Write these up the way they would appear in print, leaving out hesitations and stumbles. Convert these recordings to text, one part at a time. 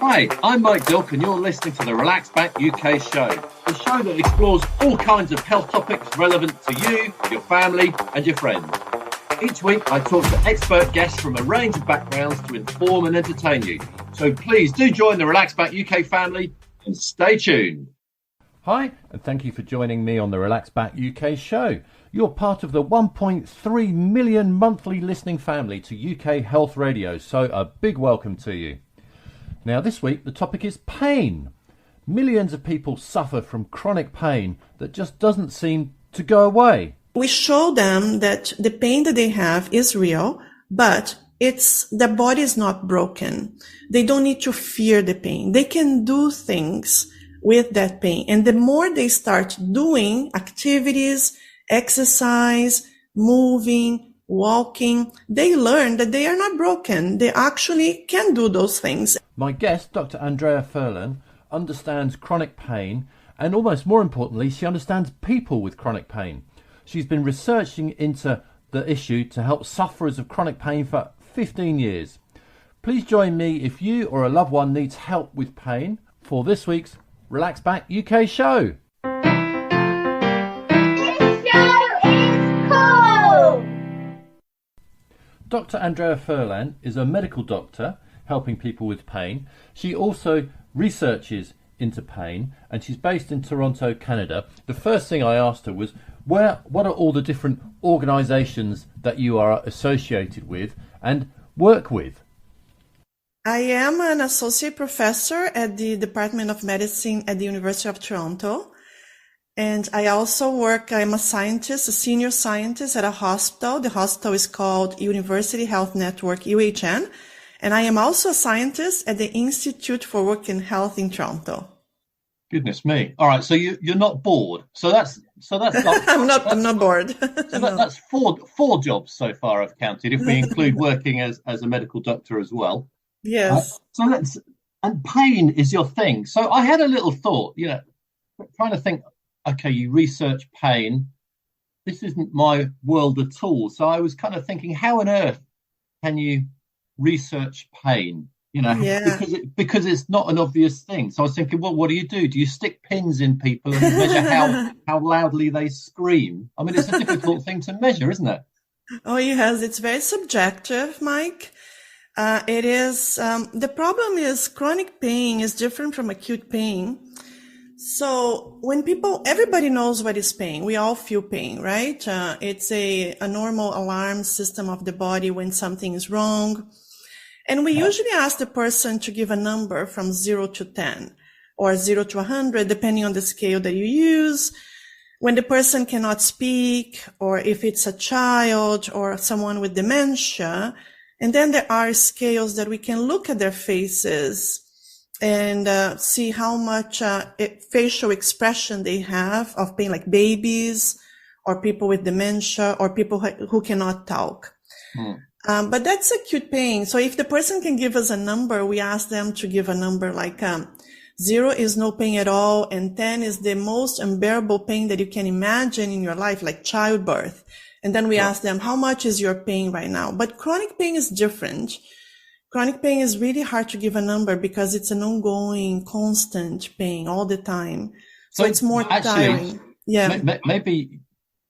Hi, I'm Mike Dilke and you're listening to the Relaxback UK show, the show that explores all kinds of health topics relevant to you, your family and your friends. Each week I talk to expert guests from a range of backgrounds to inform and entertain you. So please do join the Relaxback UK family and stay tuned. Hi, and thank you for joining me on the Relaxback UK show. You're part of the 1.3 million monthly listening family to UK health radio, so a big welcome to you. Now this week the topic is pain. Millions of people suffer from chronic pain that just doesn't seem to go away. We show them that the pain that they have is real, but the body is not broken. They don't need to fear the pain. They can do things with that pain. And the more they start doing activities, exercise, moving, walking, they learn that they are not broken. They actually can do those things. My guest, Dr. Andrea Furlan, understands chronic pain, and almost more importantly, she understands people with chronic pain. She's been researching into the issue to help sufferers of chronic pain for 15 years. Please join me if you or a loved one needs help with pain for this week's Relaxback UK show. Dr. Andrea Furlan is a medical doctor helping people with pain. She also researches into pain and she's based in Toronto, Canada. The first thing I asked her was, what are all the different organisations that you are associated with and work with? I am an associate professor at the Department of Medicine at the University of Toronto. And I also I'm a scientist, a senior scientist at a hospital. The hospital is called University Health Network, UHN. And I am also a scientist at the Institute for Work and Health in Toronto. Goodness me. All right, so you're not bored. So that's like, I'm not bored. So that's four jobs so far I've counted, if we include working as a medical doctor as well. Yes. And pain is your thing. So I had a little thought, trying to think, okay, you research pain. This isn't my world at all. So I was kind of thinking, how on earth can you research pain? Because it's not an obvious thing. So I was thinking, well, what do? Do you stick pins in people and measure how loudly they scream? I mean, it's a difficult thing to measure, isn't it? Oh, yes. It's very subjective, Mike. It is. The problem is chronic pain is different from acute pain. So when everybody knows what is pain. We all feel pain, right? It's a normal alarm system of the body when something is wrong. And we usually ask the person to give a number from 0 to 10 or 0 to 100, depending on the scale that you use. When the person cannot speak, or if it's a child or someone with dementia. And then there are scales that we can look at their faces and see how much facial expression they have of pain, like babies or people with dementia or people who cannot talk. But that's acute pain. So if the person can give us a number, we ask them to give a number like 0 is no pain at all, and 10 is the most unbearable pain that you can imagine in your life, like childbirth. And then we ask them, how much is your pain right now? But chronic pain is different. Chronic pain is really hard to give a number because it's an ongoing, constant pain all the time. So it's more tiring. Yeah. Maybe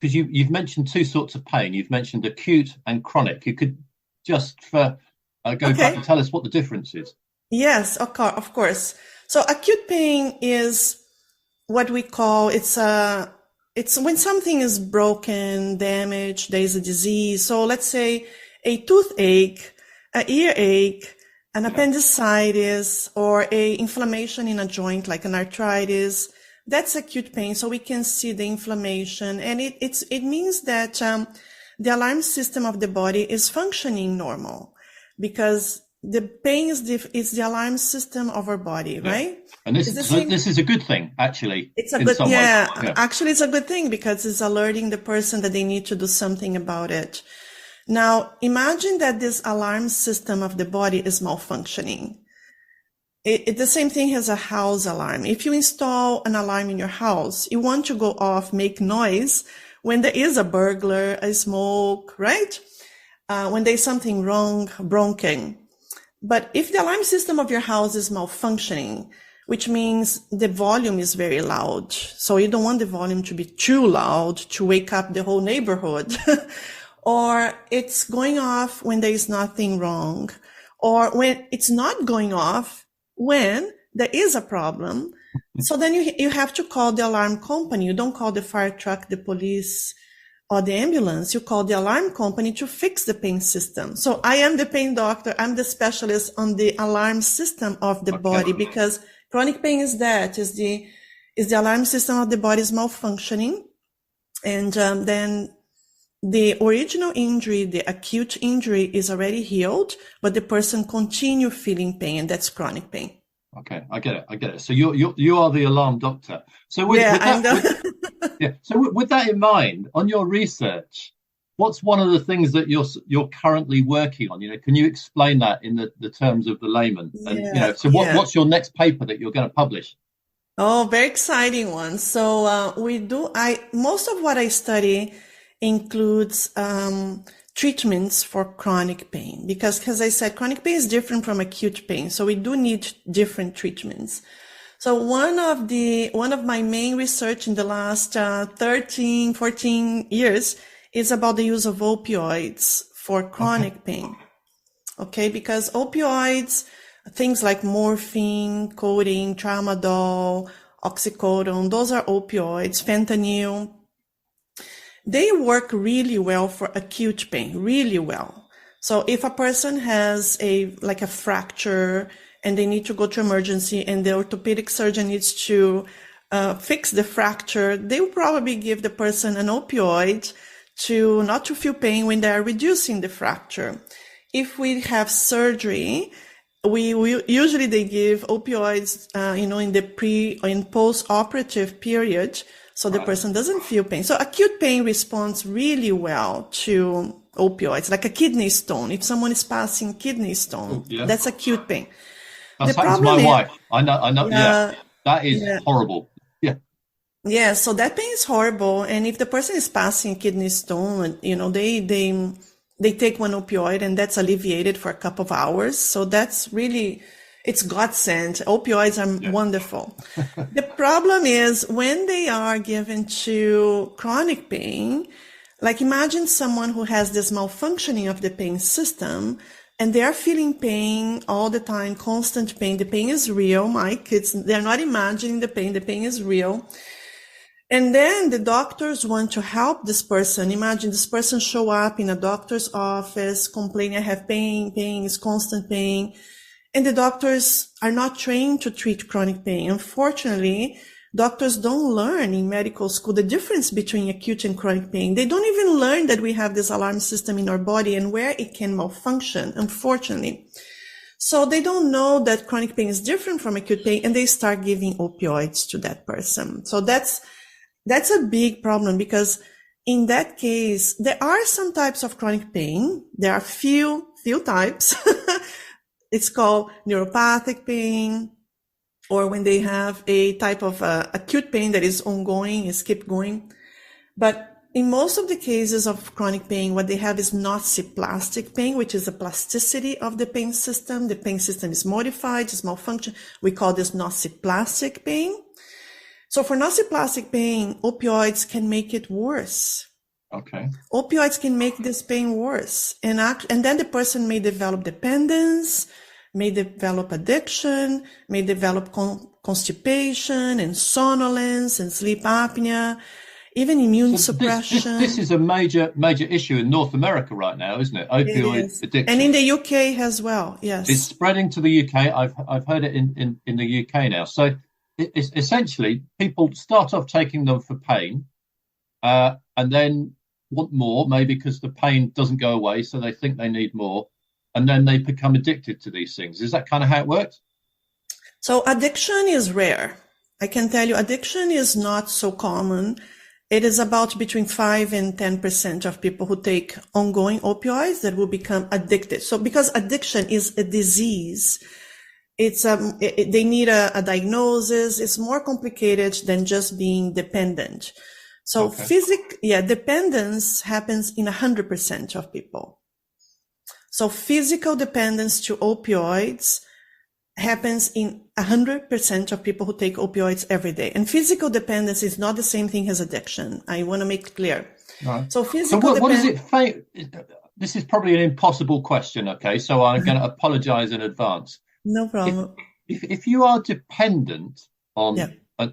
because you've mentioned two sorts of pain. You've mentioned acute and chronic. You could just go back and tell us what the difference is. Yes, of course. So acute pain is what we call, it's when something is broken, damaged, there is a disease. So let's say a toothache, an earache, an appendicitis, or a inflammation in a joint like an arthritis. That's acute pain. So we can see the inflammation, and it means that the alarm system of the body is functioning normal, because the pain is the alarm system of our body, right? And this is a good thing, actually. It's a good, yeah. Actually, it's a good thing because it's alerting the person that they need to do something about it. Now, imagine that this alarm system of the body is malfunctioning. The same thing as a house alarm. If you install an alarm in your house, you want to go off, make noise when there is a burglar, a smoke, right? When there's something wrong, broken. But if the alarm system of your house is malfunctioning, which means the volume is very loud, so you don't want the volume to be too loud to wake up the whole neighborhood, or it's going off when there is nothing wrong, or when it's not going off when there is a problem. So then you have to call the alarm company. You don't call the fire truck, the police, or the ambulance. You call the alarm company to fix the pain system. So I am the pain doctor. I'm the specialist on the alarm system of the body, because chronic pain is the alarm system of the body is malfunctioning. And then the original injury, the acute injury, is already healed, but the person continue feeling pain, and that's chronic pain. Okay, I get it. So you are the alarm doctor. So with that in mind, on your research, what's one of the things that you're currently working on? Can you explain that in the terms of the layman? And what's your next paper that you're going to publish? Oh, very exciting one. So most of what I study includes treatments for chronic pain, because as I said, chronic pain is different from acute pain. So we do need different treatments. So one of my main research in the last 13, 14 years is about the use of opioids for chronic pain. Okay, because opioids, things like morphine, codeine, tramadol, oxycodone, those are opioids, fentanyl. They work really well for acute pain, really well. So if a person has a fracture and they need to go to emergency and the orthopedic surgeon needs to fix the fracture, they will probably give the person an opioid not to feel pain when they are reducing the fracture. If we have surgery, usually they give opioids, in the and post-operative period, so the person doesn't feel pain. So acute pain responds really well to opioids, like a kidney stone. If someone is passing kidney stone, that's acute pain. That's happened to my wife. I know. That is horrible. Yeah. Yeah. So that pain is horrible. And if the person is passing kidney stone, they take one opioid and that's alleviated for a couple of hours. So that's really, it's godsend. Opioids are wonderful. The problem is when they are given to chronic pain, like imagine someone who has this malfunctioning of the pain system and they are feeling pain all the time, constant pain. The pain is real, Mike. They're not imagining the pain is real. And then the doctors want to help this person. Imagine this person show up in a doctor's office complaining, I have pain is constant pain. And the doctors are not trained to treat chronic pain. Unfortunately, doctors don't learn in medical school the difference between acute and chronic pain. They don't even learn that we have this alarm system in our body and where it can malfunction, unfortunately. So they don't know that chronic pain is different from acute pain, and they start giving opioids to that person. So that's a big problem, because in that case, there are some types of chronic pain. There are few types. It's called neuropathic pain, or when they have a type of acute pain that is ongoing, is keep going. But in most of the cases of chronic pain, what they have is nociplastic pain, which is the plasticity of the pain system. The pain system is modified, is malfunction. We call this nociplastic pain. So for nociplastic pain, opioids can make it worse. Okay. Opioids can make this pain worse. And then the person may develop dependence, may develop addiction, may develop constipation and somnolence and sleep apnea, even immune suppression. This is a major issue in North America right now, isn't it? Opioid addiction. And in the UK as well, yes. It's spreading to the UK. I've heard it in the UK now. So it's essentially people start off taking them for pain and then want more, maybe because the pain doesn't go away, so they think they need more, and then they become addicted to these things. Is that kind of how it works? So addiction is rare. I can tell you addiction is not so common. It is about between 5 and 10% of people who take ongoing opioids that will become addicted. So because addiction is a disease, they need a diagnosis. It's more complicated than just being dependent. So dependence happens in 100% of people. So physical dependence to opioids happens in 100% of people who take opioids every day. And physical dependence is not the same thing as addiction. I want to make it clear. Right. So physical what does it this is probably an impossible question, okay? So I'm going to apologize in advance. No problem. If you are dependent on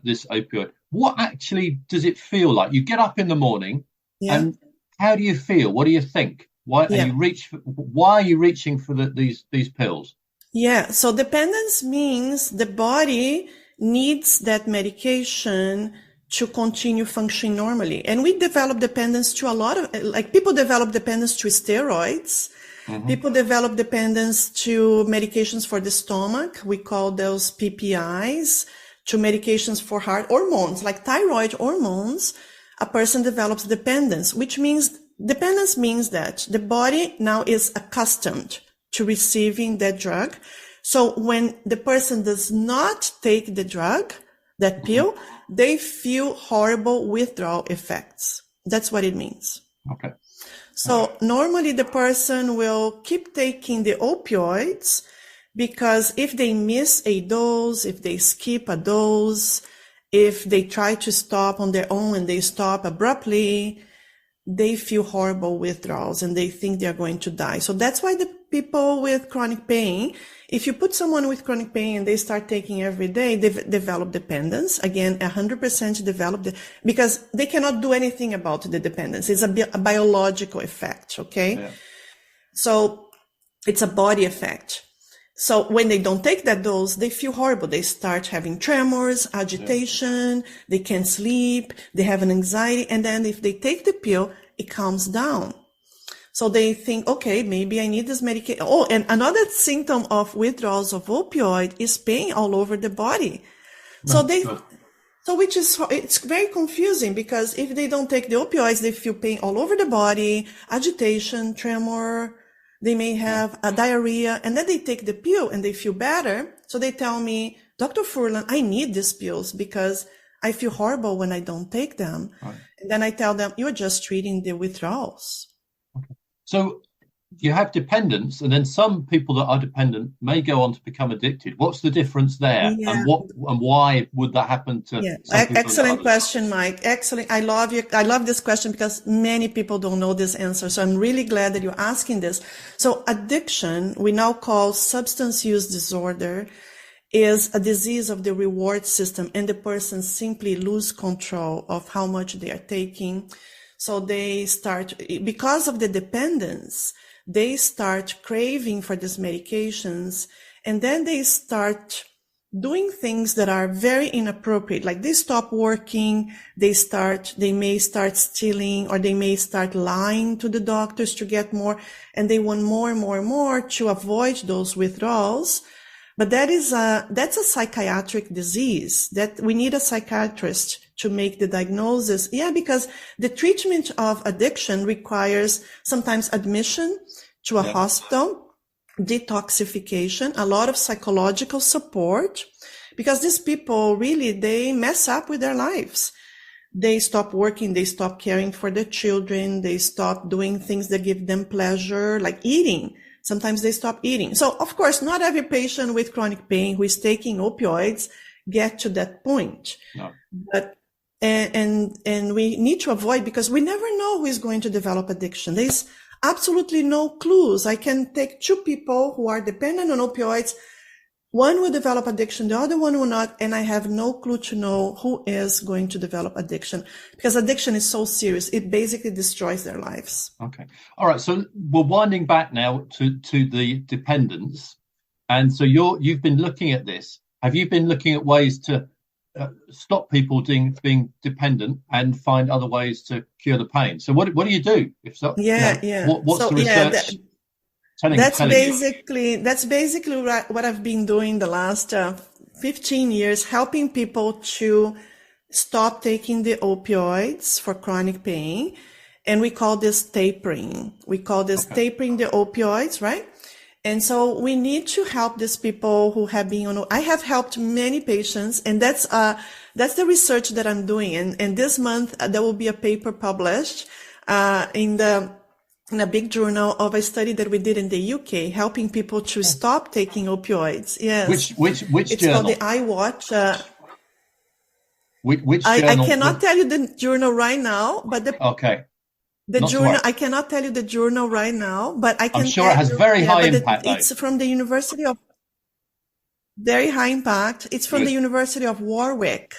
this opioid, what actually does it feel like? You get up in the morning and how do you feel? What do you think? Why are you reaching for these pills? Yeah, so dependence means the body needs that medication to continue functioning normally. And we develop dependence to a lot of, like people develop dependence to steroids. People develop dependence to medications for the stomach. We call those PPIs, to medications for heart hormones, like thyroid hormones. A person develops dependence, which means dependence means that the body now is accustomed to receiving that drug. So when the person does not take the drug, that pill, they feel horrible withdrawal effects. That's what it means. Okay. So normally the person will keep taking the opioids because if they miss a dose, if they skip a dose, if they try to stop on their own and they stop abruptly, they feel horrible withdrawals and they think they're going to die. So that's why the people with chronic pain, if you put someone with chronic pain and they start taking every day, they develop dependence. Again, 100% develop because they cannot do anything about the dependence. It's a biological effect. Okay. Yeah. So it's a body effect. So when they don't take that dose, they feel horrible. They start having tremors, agitation, they can't sleep, they have an anxiety. And then if they take the pill, it calms down. So they think, okay, maybe I need this medication. Oh, and another symptom of withdrawals of opioid is pain all over the body. So it's very confusing because if they don't take the opioids, they feel pain all over the body, agitation, tremor. They may have a diarrhea, and then they take the pill and they feel better. So they tell me, Dr. Furlan, I need these pills because I feel horrible when I don't take them. Right. And then I tell them, you're just treating the withdrawals. Okay. So you have dependence, and then some people that are dependent may go on to become addicted. What's the difference there? Yeah. And why would that happen to some people? Excellent question, Mike. Excellent. I love you. I love this question because many people don't know this answer. So I'm really glad that you're asking this. So addiction, we now call substance use disorder, is a disease of the reward system, and the person simply lose control of how much they are taking. So they start, because of the dependence, they start craving for these medications, and then they start doing things that are very inappropriate. Like they stop working, they may start stealing, or they may start lying to the doctors to get more, and they want more and more and more to avoid those withdrawals. But that's a psychiatric disease that we need a psychiatrist to make the diagnosis. Yeah, because the treatment of addiction requires sometimes admission to a hospital, detoxification, a lot of psychological support, because these people really, they mess up with their lives. They stop working, they stop caring for their children, they stop doing things that give them pleasure, like eating. Sometimes they stop eating. So, of course, not every patient with chronic pain who is taking opioids get to that point. No. But and we need to avoid, because we never know who is going to develop addiction. There's absolutely no clues. I can take two people who are dependent on opioids. One will develop addiction, the other one will not, and I have no clue to know who is going to develop addiction, because addiction is so serious. It basically destroys their lives. Okay. All right. So we're winding back now to the dependence. And so you've been looking at this. Have you been looking at ways to stop people being dependent and find other ways to cure the pain? So what do you do? If so, what's the research? That's basically what I've been doing the last 15 years, helping people to stop taking the opioids for chronic pain. And we call this tapering. Tapering the opioids, right? And so we need to help these people who have been on. I have helped many patients, and that's the research that I'm doing. And this month there will be a paper published in the in a big journal of a study that we did in the UK, helping people to stop taking opioids. Yes. Which It's journal? called the iWatch. Which I journal? cannot tell you the journal right now, but Okay. the Not to journal, worry. I cannot tell you the journal right now, but I can I'm sure tell it has you, very high but impact, though. it's from the University of, very high impact. It's from the Good. University of Warwick.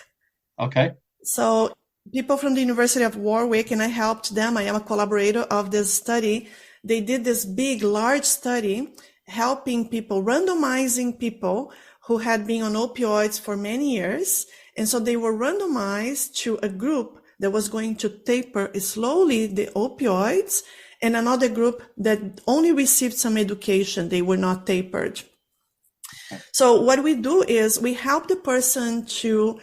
Okay. So people from the University of Warwick, and I helped them. I am a collaborator of this study. They did this big, large study helping people, randomizing people who had been on opioids for many years. And so they were randomized to a group that was going to taper slowly the opioids, and another group that only received some education. They were not tapered. So what we do is we help the person to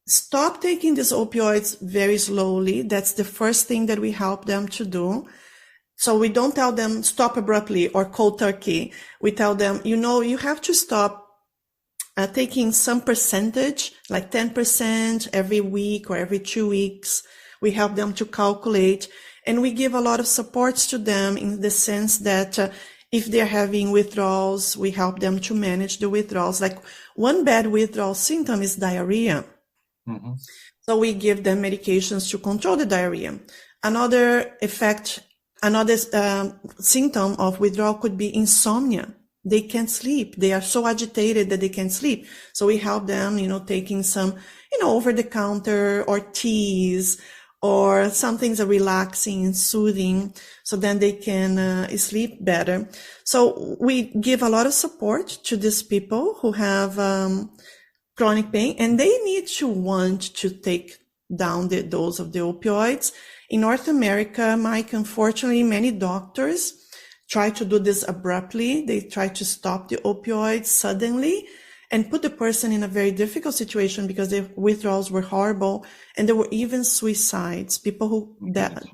stop taking these opioids very slowly. That's the first thing that we help them to do. So we don't tell them stop abruptly or cold turkey. We tell them, you have to stop taking some percentage, like 10% every week or every 2 weeks. We help them to calculate, and we give a lot of supports to them in the sense that if they're having withdrawals, we help them to manage the withdrawals. Like one bad withdrawal symptom is diarrhea. Mm-hmm. So we give them medications to control the diarrhea. Another symptom of withdrawal could be insomnia. They can't sleep. They are so agitated that they can't sleep. So we help them, taking some, over the counter or teas or some things are relaxing and soothing, so then they can sleep better. So we give a lot of support to these people who have chronic pain, and they need to want to take down the dose of the opioids. In North America, Mike, unfortunately, many doctors try to do this abruptly. They try to stop the opioids suddenly and put the person in a very difficult situation because the withdrawals were horrible. And there were even suicides, people who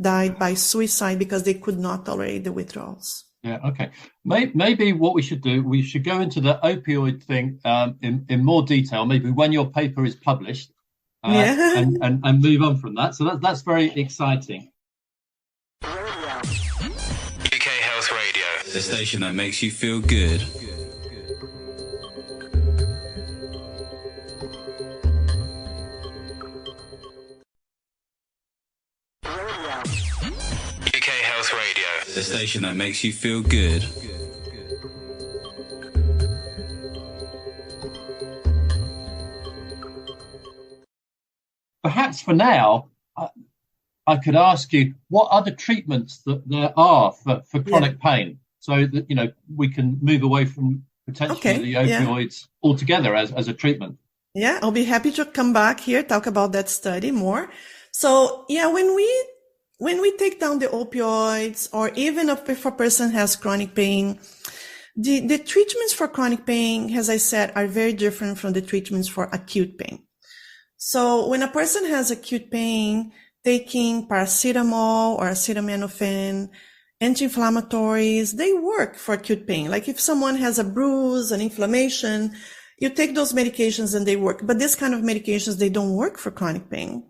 died by suicide because they could not tolerate the withdrawals. Yeah, okay. Maybe what we should do, we should go into the opioid thing in more detail, maybe when your paper is published, and move on from that. So that's very exciting. UK Health Radio, the station that makes you feel good. UK Health Radio, the station that makes you feel good. Perhaps for now, I could ask you what other treatments that there are for chronic pain, so that we can move away from potentially the opioids altogether as a treatment. Yeah, I'll be happy to come back here, talk about that study more. So when we take down the opioids, or even if a person has chronic pain, the treatments for chronic pain, as I said, are very different from the treatments for acute pain. So when a person has acute pain, taking paracetamol or acetaminophen, anti-inflammatories, they work for acute pain. Like if someone has a bruise, an inflammation, you take those medications and they work. But this kind of medications, they don't work for chronic pain.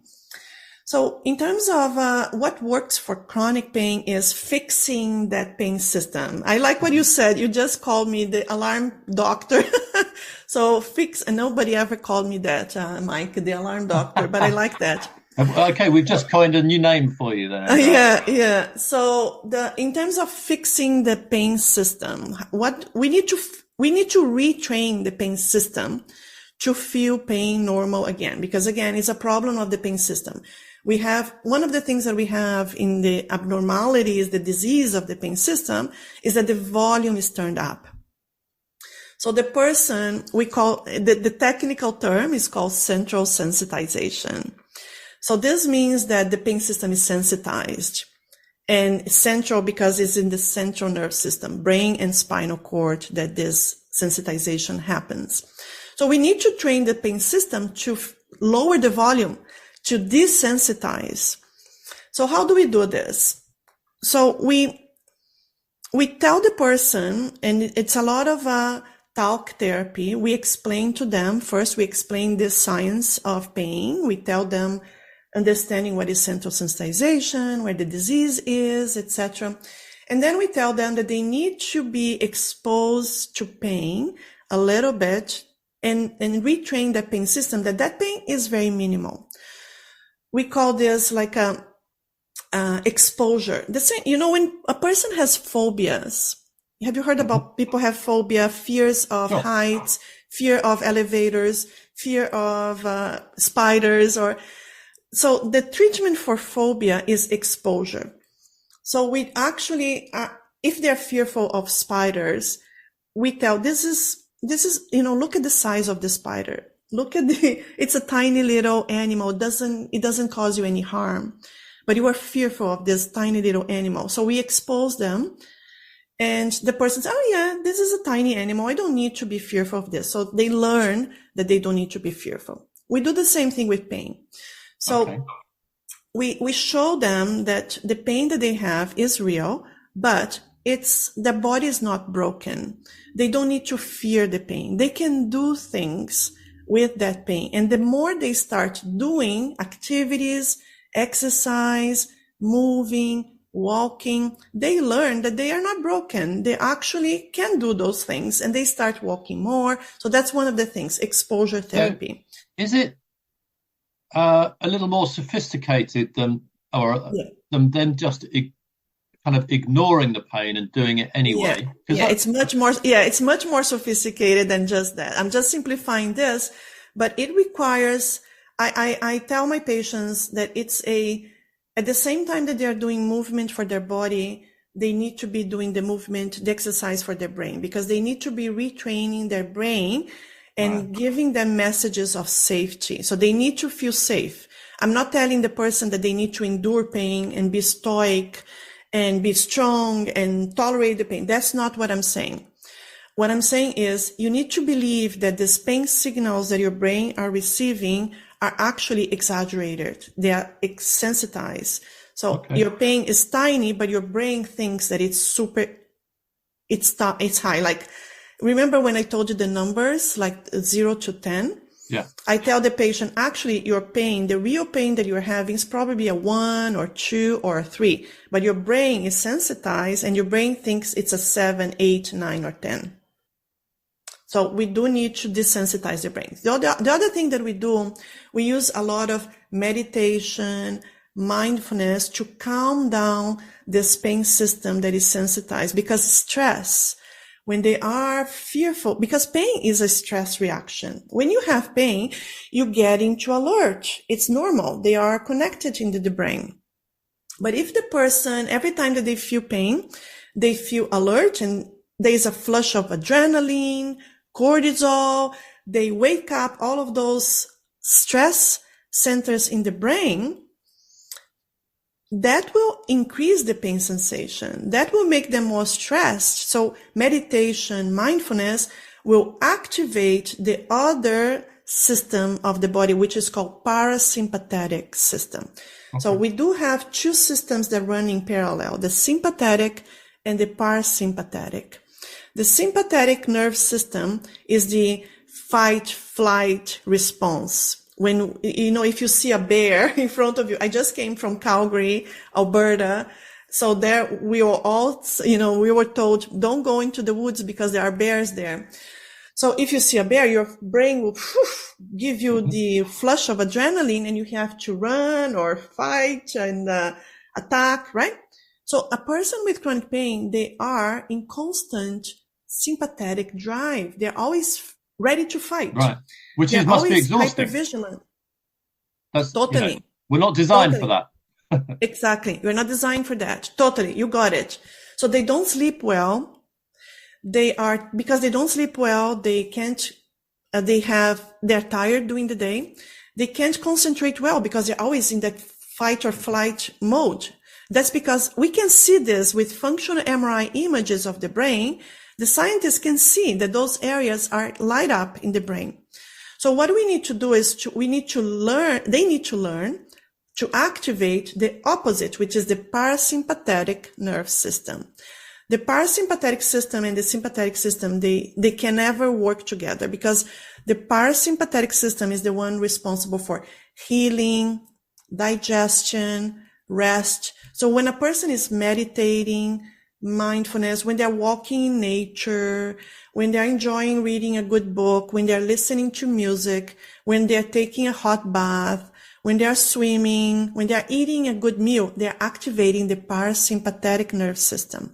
So in terms of what works for chronic pain is fixing that pain system. I like what you said. You just called me the alarm doctor. So and nobody ever called me that, Mike, the alarm doctor, but I like that. Okay, we've just coined a new name for you there. Yeah. So in terms of fixing the pain system, what we need to retrain the pain system to feel pain normal again, because again, it's a problem of the pain system. We have one of the things that we have in the abnormalities, the disease of the pain system, is that the volume is turned up. So the person, we call the technical term is called central sensitization. So this means that the pain system is sensitized, and central because it's in the central nerve system, brain and spinal cord, that this sensitization happens. So we need to train the pain system to lower the volume, to desensitize. So how do we do this? So we tell the person, and it's a lot of talk therapy. We explain to them, first we explain the science of pain. We tell them understanding what is central sensitization, where the disease is, etc. And then we tell them that they need to be exposed to pain a little bit and retrain the pain system, that pain is very minimal. We call this like a exposure. The same, when a person has phobias, have you heard about people have phobia, fears of heights, fear of elevators, fear of spiders, so the treatment for phobia is exposure. So we actually, if they're fearful of spiders, we tell this is, look at the size of the spider. Look at it's a tiny little animal. It doesn't cause you any harm, but you are fearful of this tiny little animal. So we expose them and the person says, oh yeah, this is a tiny animal. I don't need to be fearful of this. So they learn that they don't need to be fearful. We do the same thing with pain. So we show them that the pain that they have is real, but the body is not broken. They don't need to fear the pain. They can do things with that pain. And the more they start doing activities, exercise, moving, walking, they learn that they are not broken. They actually can do those things and they start walking more. So that's one of the things, exposure therapy. So is it a little more sophisticated than them just kind of ignoring the pain and doing it anyway? It's much more sophisticated than just that. I'm just simplifying this, but it requires, I tell my patients that at the same time that they're doing movement for their body, they need to be doing the exercise for their brain, because they need to be retraining their brain and giving them messages of safety. So they need to feel safe. I'm not telling the person that they need to endure pain and be stoic and be strong and tolerate the pain. That's not what I'm saying. What I'm saying is you need to believe that these pain signals that your brain are receiving are actually exaggerated. They are sensitized. So your pain is tiny, but your brain thinks that it's high. Like, remember when I told you the numbers, like 0 to 10? Yeah. I tell the patient, actually, your pain, the real pain that you're having is probably a 1 or 2 or a 3, but your brain is sensitized and your brain thinks it's a 7, 8, 9, or 10. So we do need to desensitize the brain. The other thing that we do, we use a lot of meditation, mindfulness to calm down this pain system that is sensitized, because stress, when they are fearful, because pain is a stress reaction. When you have pain, you get into alert. It's normal. They are connected into the brain. But if the person, every time that they feel pain, they feel alert and there's a flush of adrenaline, cortisol, they wake up all of those stress centers in the brain, that will increase the pain sensation. That will make them more stressed. So meditation, mindfulness will activate the other system of the body, which is called parasympathetic system. Okay. So we do have two systems that run in parallel, the sympathetic and the parasympathetic. The sympathetic nerve system is the fight-flight response. When, if you see a bear in front of you, I just came from Calgary, Alberta. So there we were all, we were told, don't go into the woods because there are bears there. So if you see a bear, your brain will give you the flush of adrenaline and you have to run or fight and attack, right? So a person with chronic pain, they are in constant sympathetic drive. They're always ready to fight. Right. Which must be exhausting. Hypervigilant. That's totally. We're not designed for that. Exactly. We're not designed for that. Totally. You got it. So they don't sleep well. Because they don't sleep well, they can't, they're tired during the day. They can't concentrate well because they're always in that fight or flight mode. That's because we can see this with functional MRI images of the brain. The scientists can see that those areas are light up in the brain. So what we need to do is they need to learn to activate the opposite, which is the parasympathetic nerve system. The parasympathetic system and the sympathetic system, they can never work together because the parasympathetic system is the one responsible for healing, digestion, rest. So when a person is meditating, mindfulness, when they're walking in nature, when they're enjoying reading a good book, when they're listening to music, when they're taking a hot bath, when they're swimming, when they're eating a good meal, they're activating the parasympathetic nerve system.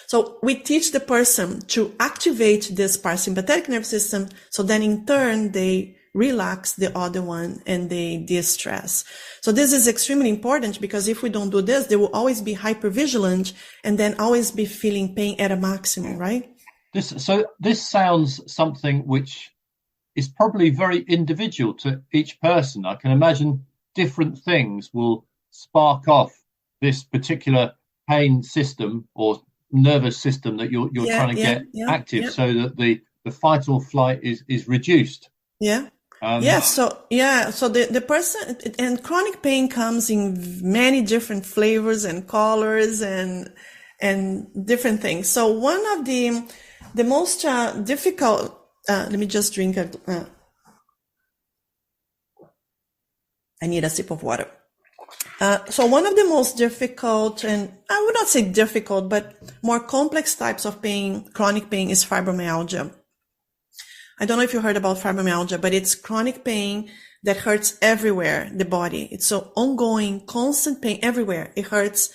So we teach the person to activate this parasympathetic nerve system, so then in turn they relax the other one and they de-stress. So this is extremely important, because if we don't do this, they will always be hypervigilant and then always be feeling pain at a maximum, right? This sounds something which is probably very individual to each person. I can imagine different things will spark off this particular pain system or nervous system that you're trying to get active, so that the fight or flight is reduced. So the person, and chronic pain comes in many different flavors and colors and different things. So one of the most difficult, let me just drink I need a sip of water. So one of the most difficult, and I would not say difficult, but more complex types of pain, chronic pain, is fibromyalgia. I don't know if you heard about fibromyalgia, but it's chronic pain that hurts everywhere, the body. It's so ongoing, constant pain everywhere. It hurts.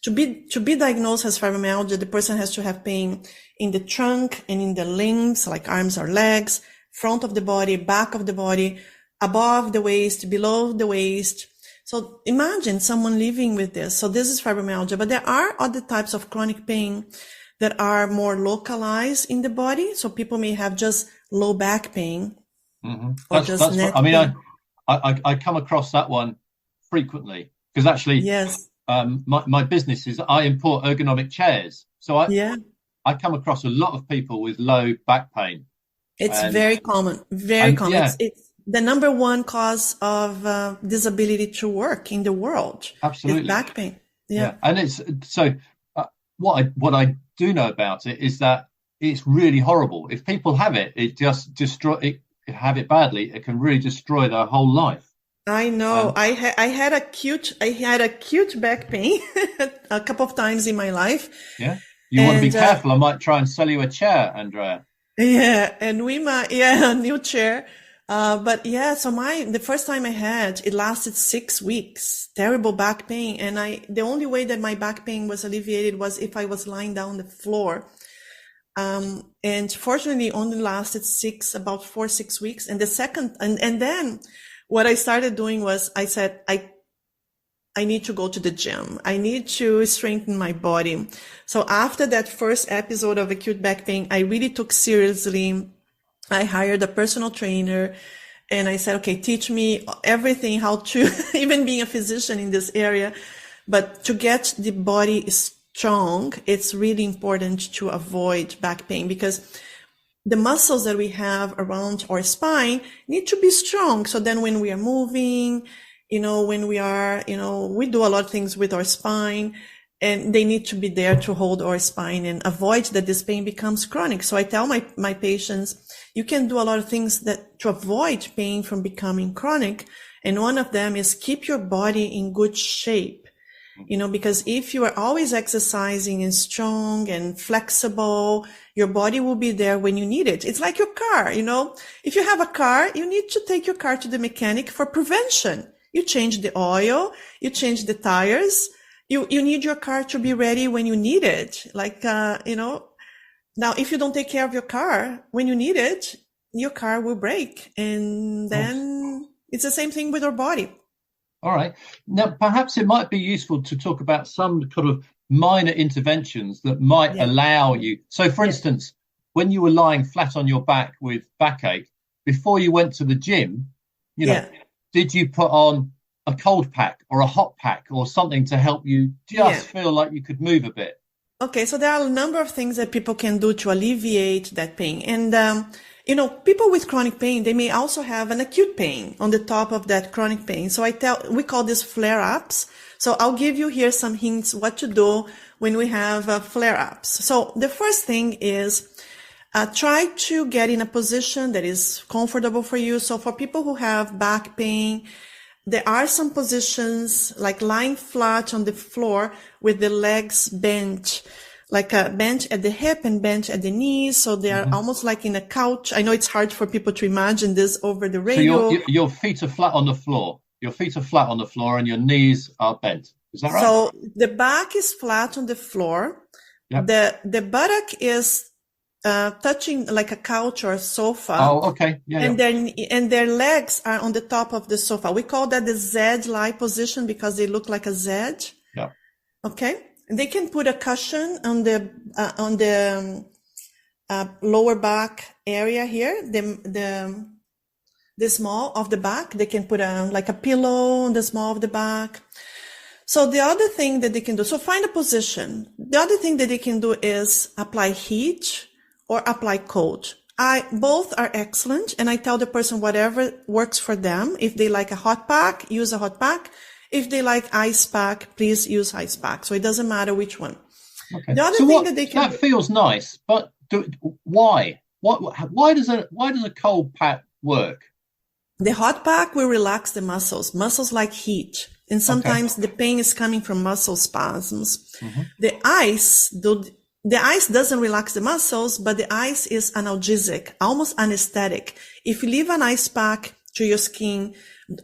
To be diagnosed as fibromyalgia, the person has to have pain in the trunk and in the limbs, like arms or legs, front of the body, back of the body, above the waist, below the waist. So imagine someone living with this. So this is fibromyalgia, but there are other types of chronic pain that are more localized in the body. So people may have just low back pain, or just neck pain. I come across that one frequently, because actually, my business is I import ergonomic chairs. So I come across a lot of people with low back pain. It's very common, very common. Yeah. It's the number one cause of disability to work in the world. Absolutely, is back pain. Yeah, and it's so. What I do know about it is that it's really horrible. If people have it, it just have it badly, it can really destroy their whole life. I know. I had acute back pain a couple of times in my life. Yeah, you want to be careful. I might try and sell you a chair, Andrea. Yeah, and we might, a new chair. But yeah, so the first time I had, it lasted 6 weeks, terrible back pain. And the only way that my back pain was alleviated was if I was lying down on the floor. And fortunately only lasted about 4-6 weeks. And and then what I started doing was I said, I need to go to the gym. I need to strengthen my body. So after that first episode of acute back pain, I really took seriously. I hired a personal trainer and I said, okay, teach me everything, how to, even being a physician in this area, but to get the body strong, it's really important to avoid back pain, because the muscles that we have around our spine need to be strong. So then when we are moving, when we are, we do a lot of things with our spine, and they need to be there to hold our spine and avoid that this pain becomes chronic. So I tell my patients, you can do a lot of things to avoid pain from becoming chronic. And one of them is keep your body in good shape, because if you are always exercising and strong and flexible, your body will be there when you need it. It's like your car, if you have a car, you need to take your car to the mechanic for prevention. You change the oil, you change the tires. You need your car to be ready when you need it. Now, if you don't take care of your car when you need it, your car will break. And then it's the same thing with our body. All right. Now, perhaps it might be useful to talk about some kind of minor interventions that might allow you. So, for instance, when you were lying flat on your back with backache, before you went to the gym, did you put on a cold pack or a hot pack or something to help you just feel like you could move a bit? Okay, so there are a number of things that people can do to alleviate that pain. And, people with chronic pain, they may also have an acute pain on the top of that chronic pain. So we call this flare-ups. So I'll give you here some hints what to do when we have flare-ups. So the first thing is try to get in a position that is comfortable for you. So for people who have back pain, there are some positions like lying flat on the floor with the legs bent, like a bench at the hip and bench at the knees. So they are almost like in a couch. I know it's hard for people to imagine this over the radio. So your feet are flat on the floor. Your feet are flat on the floor and your knees are bent. Is that right? So the back is flat on the floor. Yep. The buttock is touching like a couch or a sofa. Oh, okay. Yeah. And their legs are on the top of the sofa. We call that the Z-lie position because they look like a Z. Yeah. Okay. They can put a cushion on the lower back area here, the small of the back. They can put like a pillow on the small of the back. So the other thing that they can do, so find a position. The other thing that they can do is apply heat or apply cold. Both are excellent, and I tell the person whatever works for them. If they like a hot pack, use a hot pack. If they like ice pack, please use ice pack. So it doesn't matter which one. Okay. The other thing that they can that feels nice, but why? Why does a cold pack work? The hot pack will relax the muscles like heat. And sometimes the pain is coming from muscle spasms. The ice doesn't relax the muscles, but the ice is analgesic, almost anesthetic. If you leave an ice pack to your skin,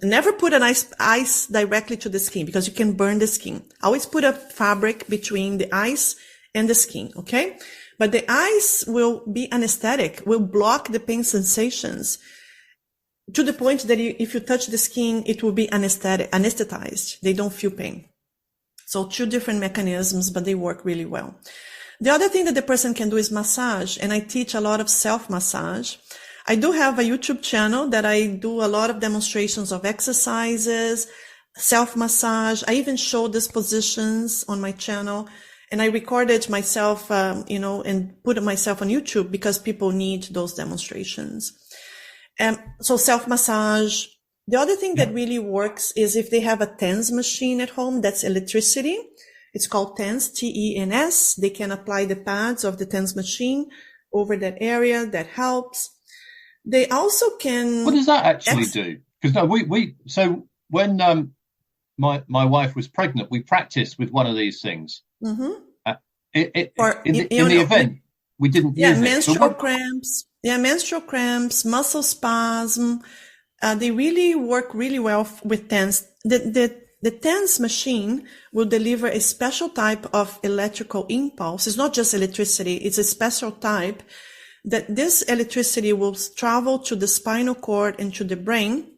never put an ice directly to the skin because you can burn the skin. Always put a fabric between the ice and the skin, okay? But the ice will be anesthetic, will block the pain sensations to the point that if you touch the skin, it will be anesthetized. They don't feel pain. So 2 different mechanisms, but they work really well. The other thing that the person can do is massage, and I teach a lot of self-massage. I do have a YouTube channel that I do a lot of demonstrations of exercises, self-massage. I even show these positions on my channel, and I recorded myself, and put myself on YouTube because people need those demonstrations. So self-massage. The other thing that really works is if they have a TENS machine at home, that's electricity. It's called TENS, TENS. They can apply the pads of the TENS machine over that area. That helps. They also can. What does that actually do? Because so when my wife was pregnant, we practiced with one of these things. In the event, we didn't use menstrual cramps. Yeah, menstrual cramps, muscle spasm. They really work really well with TENS. The TENS machine will deliver a special type of electrical impulse. It's not just electricity; it's a special type. That this electricity will travel to the spinal cord and to the brain,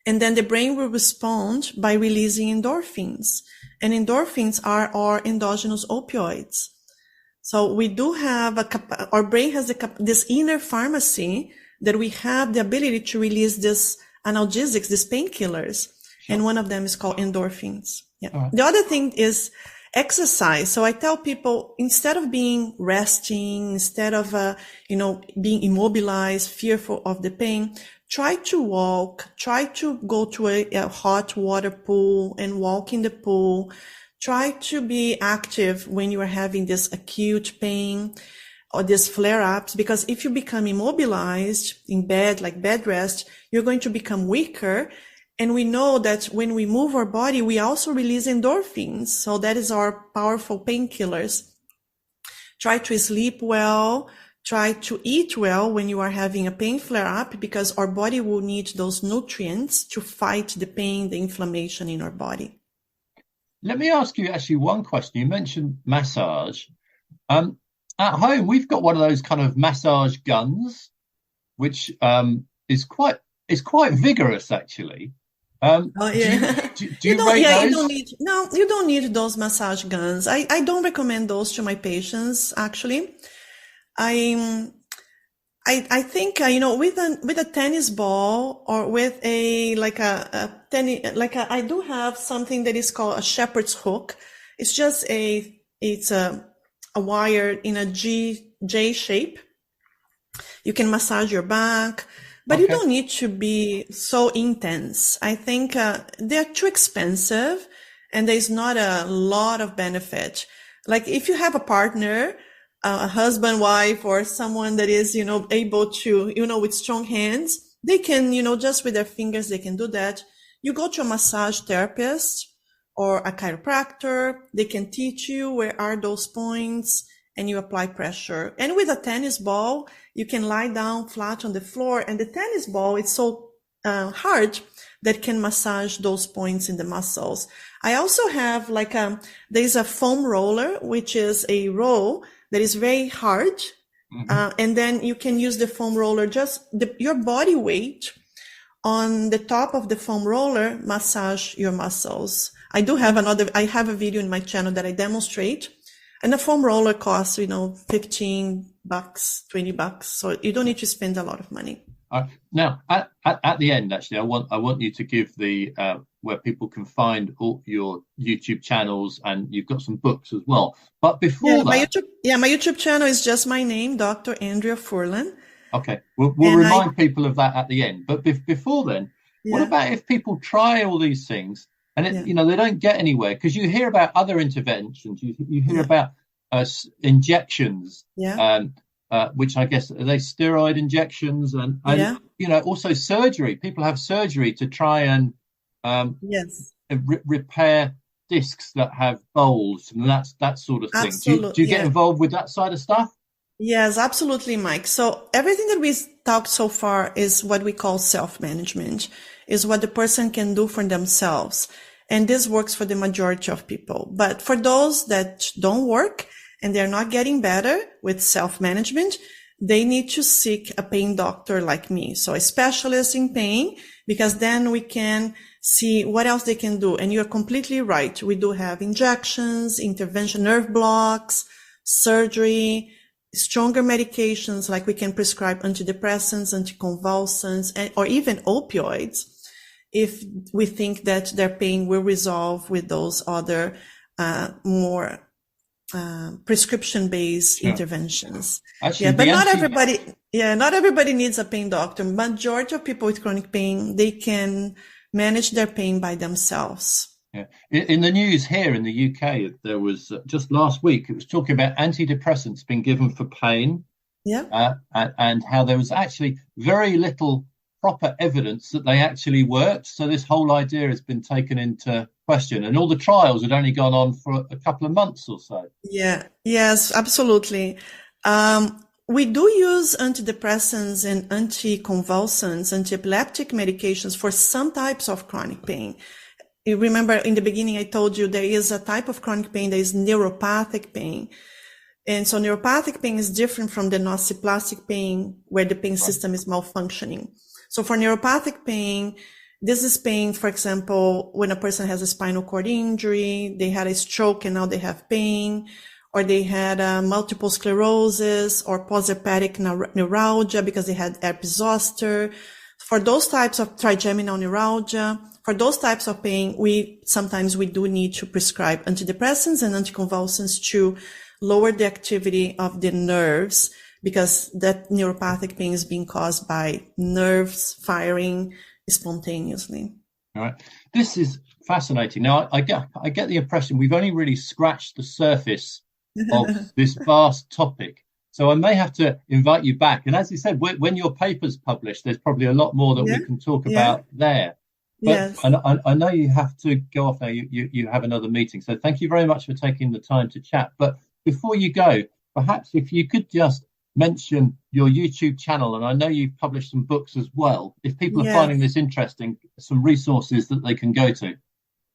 and then the brain will respond by releasing endorphins. And endorphins are our endogenous opioids. So we do have our brain has this inner pharmacy that we have the ability to release this analgesics, these painkillers. And one of them is called endorphins. Yeah. Right. The other thing is exercise. So I tell people, instead of being resting, instead of, being immobilized, fearful of the pain, try to walk, try to go to a hot water pool and walk in the pool. Try to be active when you are having this acute pain or these flare-ups, because if you become immobilized in bed, like bed rest, you're going to become weaker. And we know that when we move our body, we also release endorphins. So that is our powerful painkillers. Try to sleep well. Try to eat well when you are having a pain flare-up, because our body will need those nutrients to fight the pain, the inflammation in our body. Let me ask you actually one question. You mentioned massage. At home, we've got one of those kind of massage guns, which is quite vigorous actually. Do you rate those? You don't need those massage guns. I don't recommend those to my patients actually. I think with a tennis ball or with I do have something that is called a shepherd's hook. It's just a wire in a J shape. You can massage your back, but you don't need to be so intense. I think they're too expensive and there's not a lot of benefit. Like if you have a partner, a husband, wife, or someone that is, able to, with strong hands, they can, just with their fingers, they can do that. you go to a massage therapist or a chiropractor. They can teach you where are those points, and you apply pressure. And with a tennis ball, you can lie down flat on the floor, and the tennis ball is so hard that can massage those points in the muscles. I also have there's a foam roller, which is a roll that is very hard. And then you can use the foam roller, your body weight on the top of the foam roller, massage your muscles. I have a video in my channel that I demonstrate, and the foam roller costs, $15, $20. So you don't need to spend a lot of money. Now, at the end, actually, I want you to give the where people can find all your YouTube channels, and you've got some books as well. But before my YouTube channel is just my name, Dr. Andrea Furlan. Okay, we'll remind people of that at the end. But before then, what about if people try all these things and they don't get anywhere? Because you hear about other interventions, you hear about injections. Which I guess are they steroid injections and also surgery. People have surgery to try and repair discs that have bulges and that sort of thing. Do you get involved with that side of stuff? Yes, absolutely, Mike. So everything that we talked so far is what we call self-management, is what the person can do for themselves. And this works for the majority of people. But for those that don't work, and they're not getting better with self-management, they need to seek a pain doctor like me. So a specialist in pain, because then we can see what else they can do. And you're completely right. We do have injections, intervention, nerve blocks, surgery, stronger medications, like we can prescribe antidepressants, anticonvulsants, or even opioids, if we think that their pain will resolve with those other more prescription-based interventions. Actually, but not everybody needs a pain doctor. Majority of people with chronic pain, they can manage their pain by themselves. Yeah. In the news here in the UK, there was just last week, it was talking about antidepressants being given for pain. And how there was actually very little proper evidence that they actually worked. So this whole idea has been taken into question, and all the trials had only gone on for a couple of months or so. Yes, absolutely. We do use antidepressants and anticonvulsants, antiepileptic medications for some types of chronic pain. You remember in the beginning, I told you there is a type of chronic pain that is neuropathic pain. And so neuropathic pain is different from the nociplastic pain, where the pain system is malfunctioning. So for neuropathic pain, this is pain, for example, when a person has a spinal cord injury, they had a stroke and now they have pain, or they had multiple sclerosis or postherpetic neuralgia because they had herpes zoster. For those types of trigeminal neuralgia, for those types of pain, sometimes we do need to prescribe antidepressants and anticonvulsants to lower the activity of the nerves, because that neuropathic pain is being caused by nerves firing spontaneously. All right. This is fascinating. Now, I get the impression we've only really scratched the surface of this vast topic. So I may have to invite you back. And as you said, when your paper's published, there's probably a lot more that we can talk about there. But and I know you have to go off now. You have another meeting. So thank you very much for taking the time to chat. But before you go, perhaps if you could just mention your YouTube channel, and I know you've published some books as well. If people are finding this interesting, some resources that they can go to.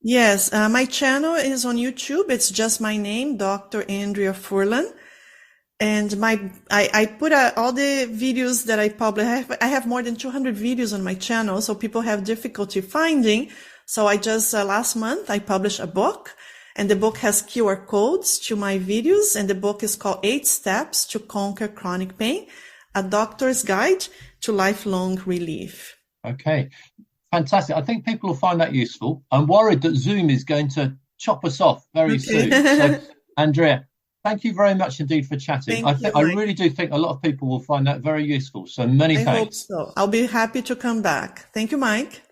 Yes, my channel is on YouTube. It's just my name, Dr. Andrea Furlan. And I put all the videos that I publish. I have more than 200 videos on my channel, so people have difficulty finding. So I just, last month, I published a book, and the book has QR codes to my videos, and the book is called 8 Steps to Conquer Chronic Pain, a Doctor's Guide to Lifelong Relief. Okay, fantastic. I think people will find that useful. I'm worried that Zoom is going to chop us off very soon. So, Andrea, thank you very much indeed for chatting. I really do think a lot of people will find that very useful. So many thanks. I hope so. I'll be happy to come back. Thank you, Mike.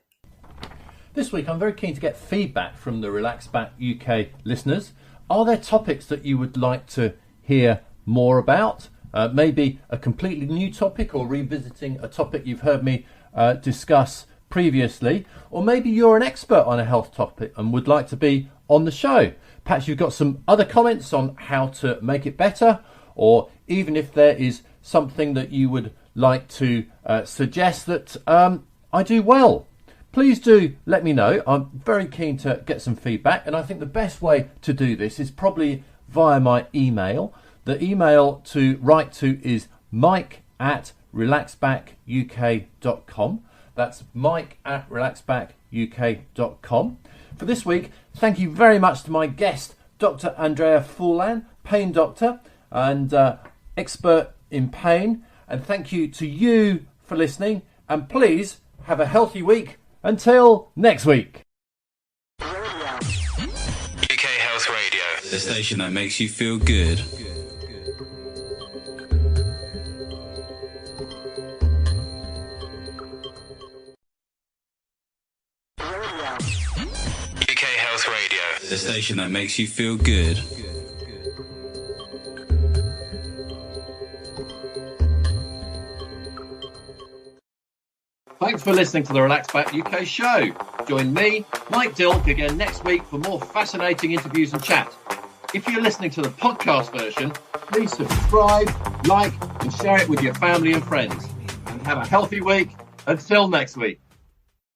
This week, I'm very keen to get feedback from the Relaxback UK listeners. Are there topics that you would like to hear more about? Maybe a completely new topic, or revisiting a topic you've heard me discuss previously, or maybe you're an expert on a health topic and would like to be on the show. Perhaps you've got some other comments on how to make it better, or even if there is something that you would like to suggest that I do well. Please do let me know. I'm very keen to get some feedback, and I think the best way to do this is probably via my email. The email to write to is mike@relaxbackuk.com. That's mike@relaxbackuk.com. For this week, thank you very much to my guest, Dr. Andrea Fullan, pain doctor and expert in pain. And thank you to you for listening. And please have a healthy week. Until next week. UK Health Radio, the station that makes you feel good. UK Health Radio, the station that makes you feel good. Thanks for listening to the Relaxback UK show. Join me, Mike Dilke, again next week for more fascinating interviews and chat. If you're listening to the podcast version, please subscribe, like, and share it with your family and friends. And have a healthy week. Until next week.